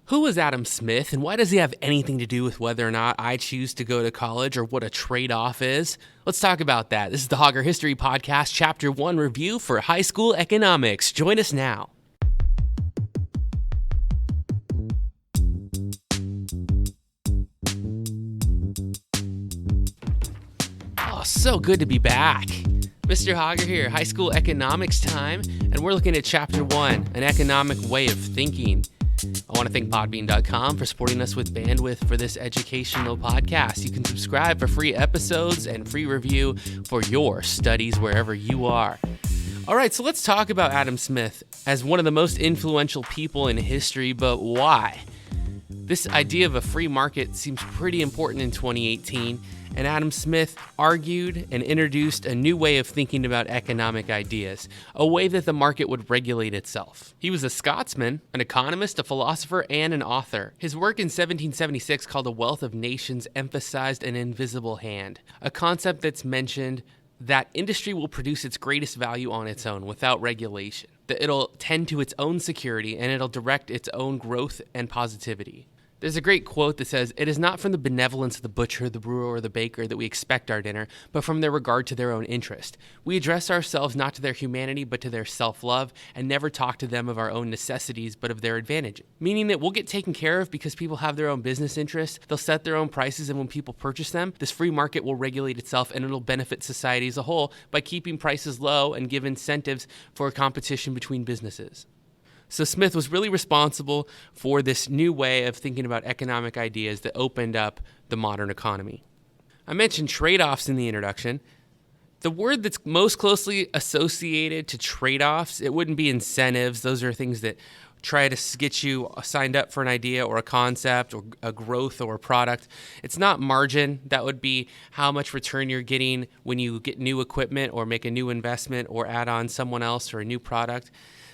Who is Adam Smith, and why does he have anything to do with whether or not I choose to go to college or what a trade-off is? Let's talk about that. This is the Hauger History Podcast, Chapter 1 review for high school economics. Join us now. Oh, so good to be back. Mr. Hauger here, high school economics time, and we're looking at Chapter 1, an economic way of thinking. I want to thank Podbean.com for supporting us with bandwidth for this educational podcast. You can subscribe for free episodes and free review for your studies wherever you are. All right, so let's talk about Adam Smith as one of the most influential people in history, but why? This idea of a free market seems pretty important in 2018, and Adam Smith argued and introduced a new way of thinking about economic ideas, a way that the market would regulate itself. He was a Scotsman, an economist, a philosopher, and an author. His work in 1776 called A Wealth of Nations emphasized an invisible hand, a concept that's mentioned that industry will produce its greatest value on its own without regulation, that it'll tend to its own security and it'll direct its own growth and positivity. There's a great quote that says, "It is not from the benevolence of the butcher, the brewer, or the baker that we expect our dinner, but from their regard to their own interest. We address ourselves not to their humanity, but to their self-love, and never talk to them of our own necessities, but of their advantage." Meaning that we'll get taken care of because people have their own business interests, they'll set their own prices, and when people purchase them, this free market will regulate itself, and it'll benefit society as a whole by keeping prices low and give incentives for competition between businesses. So Smith was really responsible for this new way of thinking about economic ideas that opened up the modern economy. I mentioned trade-offs in the introduction. The word that's most closely associated to trade-offs, it wouldn't be incentives. Those are things that try to get you signed up for an idea or a concept or a growth or a product. It's not margin. That would be how much return you're getting when you get new equipment or make a new investment or add on someone else or a new product.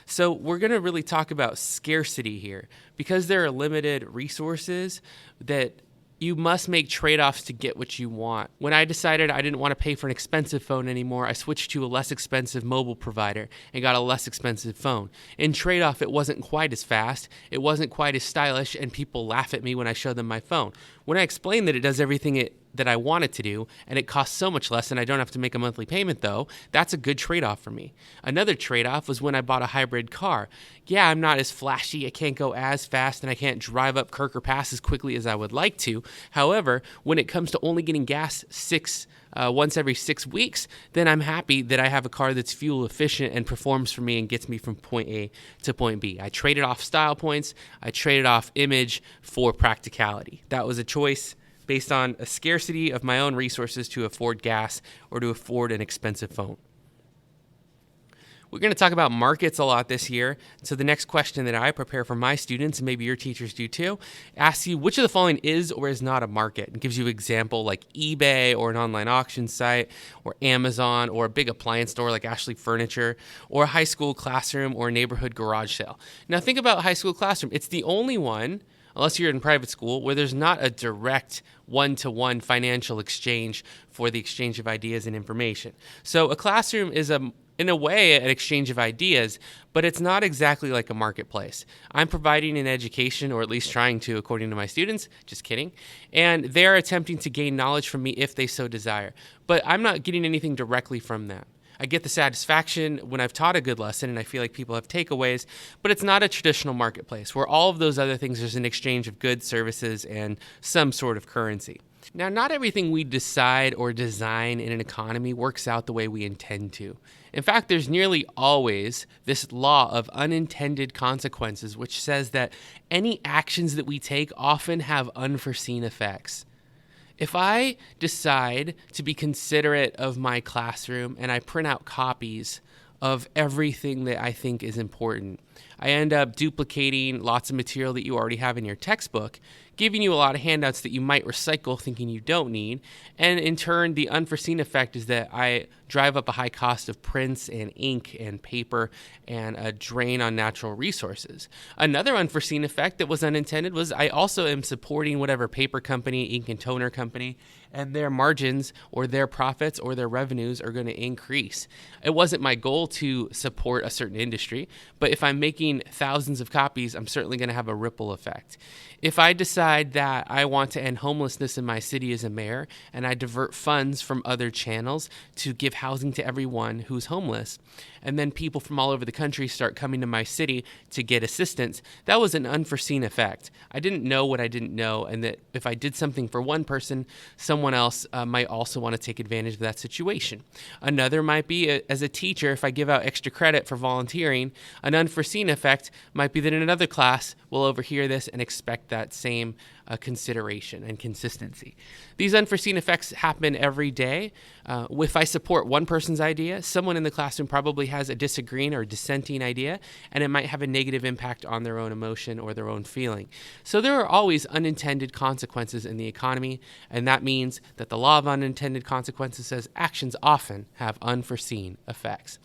So we're going to really talk about scarcity here. Because there are limited resources, that you must make trade-offs to get what you want. When I decided I didn't want to pay for an expensive phone anymore, I switched to a less expensive mobile provider and got a less expensive phone. In trade-off, it wasn't quite as fast, it wasn't quite as stylish, and people laugh at me when I show them my phone. When I explain that it does everything that I want it to do, and it costs so much less and I don't have to make a monthly payment though, that's a good trade-off for me. Another trade-off was when I bought a hybrid car. Yeah, I'm not as flashy, I can't go as fast, and I can't drive up Kirker Pass as quickly as I would like to. However, when it comes to only getting gas once every 6 weeks, then I'm happy that I have a car that's fuel efficient and performs for me and gets me from point A to point B. I traded off style points, I traded off image for practicality. That was a choice based on a scarcity of my own resources to afford gas or to afford an expensive phone. We're going to talk about markets a lot this year. So the next question that I prepare for my students, and maybe your teachers do too, asks you which of the following is or is not a market. It gives you an example like eBay or an online auction site or Amazon or a big appliance store like Ashley Furniture or a high school classroom or a neighborhood garage sale. Now think about high school classroom. It's the only one, unless you're in private school, where there's not a direct one-to-one financial exchange for the exchange of ideas and information. So a classroom is in a way, an exchange of ideas, but it's not exactly like a marketplace. I'm providing an education, or at least trying to, according to my students, just kidding, and they're attempting to gain knowledge from me if they so desire. But I'm not getting anything directly from them. I get the satisfaction when I've taught a good lesson and I feel like people have takeaways, but it's not a traditional marketplace where all of those other things, there's an exchange of goods, services, and some sort of currency. Now, not everything we decide or design in an economy works out the way we intend to. In fact, there's nearly always this law of unintended consequences, which says that any actions that we take often have unforeseen effects. If I decide to be considerate of my classroom and I print out copies of everything that I think is important, I end up duplicating lots of material that you already have in your textbook. giving you a lot of handouts that you might recycle thinking you don't need. And in turn, the unforeseen effect is that I drive up a high cost of prints and ink and paper and a drain on natural resources. Another unforeseen effect that was unintended was I also am supporting whatever paper company, ink and toner company, and their margins or their profits or their revenues are going to increase. It wasn't my goal to support a certain industry, but if I'm making thousands of copies, I'm certainly going to have a ripple effect. If I decide that I want to end homelessness in my city as a mayor and I divert funds from other channels to give housing to everyone who's homeless, and then people from all over the country start coming to my city to get assistance, that was an unforeseen effect. I didn't know what I didn't know, and that if I did something for one person, someone else might also want to take advantage of that situation. Another might be, as a teacher, if I give out extra credit for volunteering, an unforeseen effect might be that in another class will overhear this and expect that same consideration and consistency. These unforeseen effects happen every day. If I support one person's idea, someone in the classroom probably has a disagreeing or dissenting idea, and it might have a negative impact on their own emotion or their own feeling. So there are always unintended consequences in the economy, and that means that the law of unintended consequences says actions often have unforeseen effects.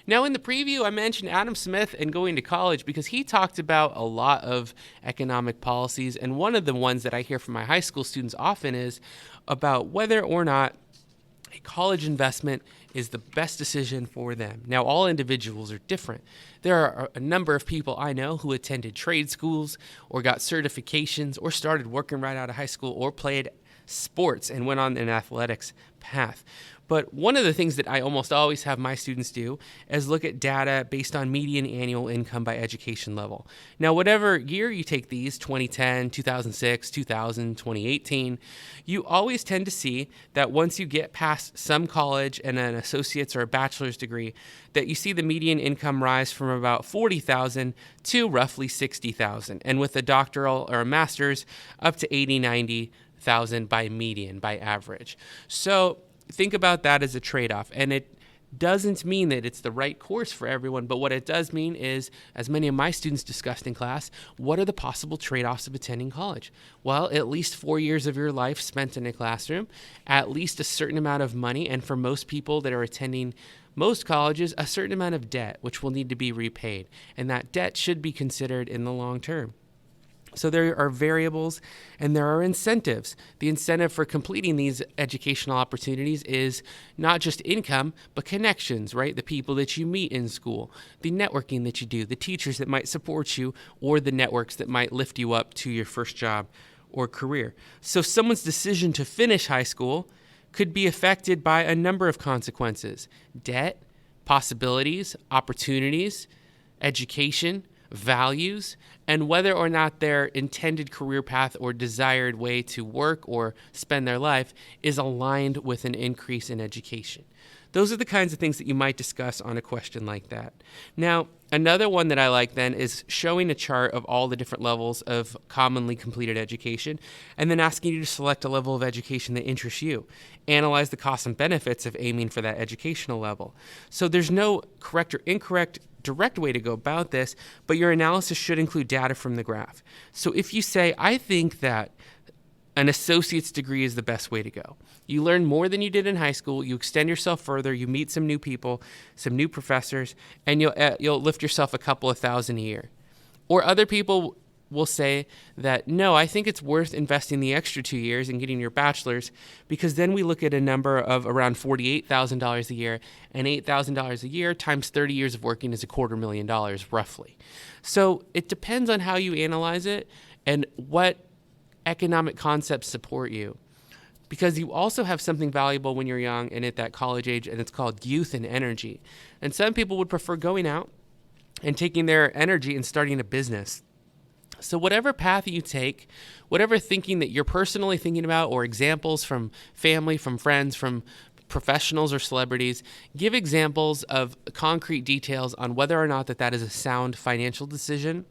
Now, in the preview, I mentioned Adam Smith and going to college because he talked about a lot of economic policies, and one of the ones that I hear from my high school students often is about whether or not a college investment is the best decision for them. Now, all individuals are different. There are a number of people I know who attended trade schools or got certifications or started working right out of high school or played sports and went on an athletics path. But one of the things that I almost always have my students do is look at data based on median annual income by education level. Now, whatever year you take these, 2010, 2006, 2000, 2018, you always tend to see that once you get past some college and an associate's or a bachelor's degree, that you see the median income rise from about $40,000 to roughly $60,000. And with a doctoral or a master's, up to $80,000, $90,000 by median, by average. So think about that as a trade-off, and it doesn't mean that it's the right course for everyone, but what it does mean is, as many of my students discussed in class, what are the possible trade-offs of attending college? Well, at least 4 years of your life spent in a classroom, at least a certain amount of money, and for most people that are attending most colleges, a certain amount of debt, which will need to be repaid, and that debt should be considered in the long term. So there are variables and there are incentives. The incentive for completing these educational opportunities is not just income, but connections, right? The people that you meet in school, the networking that you do, the teachers that might support you, or the networks that might lift you up to your first job or career. So someone's decision to finish high school could be affected by a number of consequences: debt, possibilities, opportunities, education, values, and whether or not their intended career path or desired way to work or spend their life is aligned with an increase in education. Those are the kinds of things that you might discuss on a question like that. Now, another one that I like then is showing a chart of all the different levels of commonly completed education and then asking you to select a level of education that interests you. Analyze the costs and benefits of aiming for that educational level. So there's no correct or incorrect direct way to go about this, but your analysis should include data from the graph. So if you say, I think that an associate's degree is the best way to go. You learn more than you did in high school, you extend yourself further, you meet some new people, some new professors, and you'll lift yourself a couple of thousand a year. Or other people will say that, no, I think it's worth investing the extra 2 years and getting your bachelor's, because then we look at a number of around $48,000 a year, and $8,000 a year times 30 years of working is $250,000 roughly. So it depends on how you analyze it and what economic concepts support you. Because you also have something valuable when you're young and at that college age, and it's called youth and energy. And some people would prefer going out and taking their energy and starting a business. So whatever path you take, whatever thinking that you're personally thinking about, or examples from family, from friends, from professionals or celebrities, give examples of concrete details on whether or not that is a sound financial decision,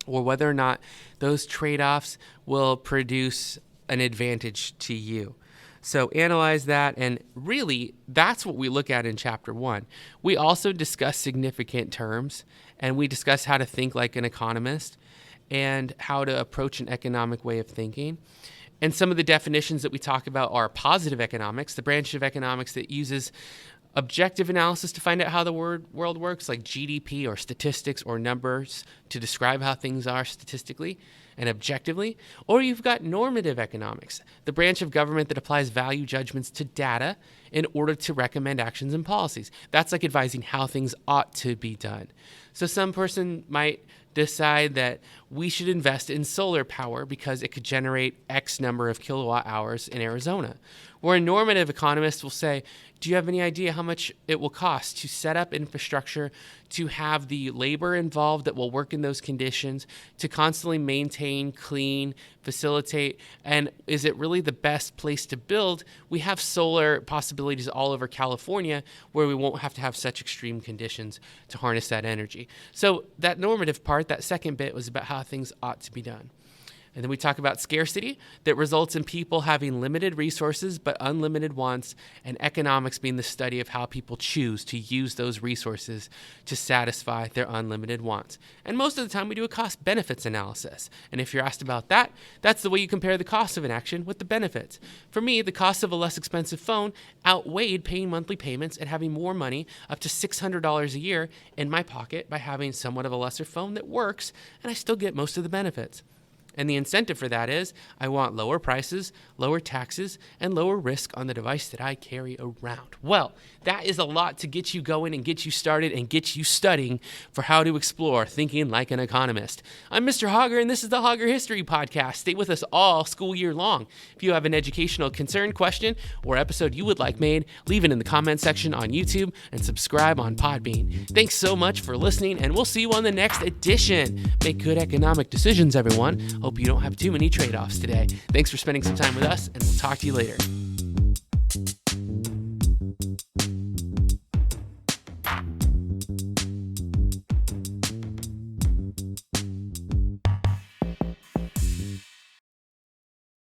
or whether or not those trade-offs will produce an advantage to you. So analyze that, and really, that's what we look at in Chapter 1. We also discuss significant terms, and we discuss how to think like an economist. and how to approach an economic way of thinking. And some of the definitions that we talk about are positive economics, the branch of economics that uses objective analysis to find out how the world works, like GDP or statistics or numbers to describe how things are statistically and objectively. Or you've got normative economics, the branch of government that applies value judgments to data in order to recommend actions and policies. That's like advising how things ought to be done. So some person might decide that we should invest in solar power because it could generate X number of kilowatt hours in Arizona. Or a normative economist will say, do you have any idea how much it will cost to set up infrastructure, to have the labor involved that will work in those conditions, to constantly maintain, clean, facilitate, and is it really the best place to build? We have solar possibilities all over California where we won't have to have such extreme conditions to harness that energy. So that normative part, that second bit, was about how things ought to be done. And then we talk about scarcity that results in people having limited resources but unlimited wants, and economics being the study of how people choose to use those resources to satisfy their unlimited wants. And most of the time we do a cost-benefits analysis. And if you're asked about that, that's the way you compare the cost of an action with the benefits. For me, the cost of a less expensive phone outweighed paying monthly payments and having more money, up to $600 a year, in my pocket by having somewhat of a lesser phone that works, and I still get most of the benefits. And the incentive for that is I want lower prices, lower taxes, and lower risk on the device that I carry around. Well, that is a lot to get you going and get you started and get you studying for how to explore thinking like an economist. I'm Mr. Hauger, and this is the Hauger History Podcast. Stay with us all school year long. If you have an educational concern, question, or episode you would like made, leave it in the comment section on YouTube and subscribe on Podbean. Thanks so much for listening, and we'll see you on the next edition. Make good economic decisions, everyone. Hope you don't have too many trade-offs today. Thanks for spending some time with us, and we'll talk to you later.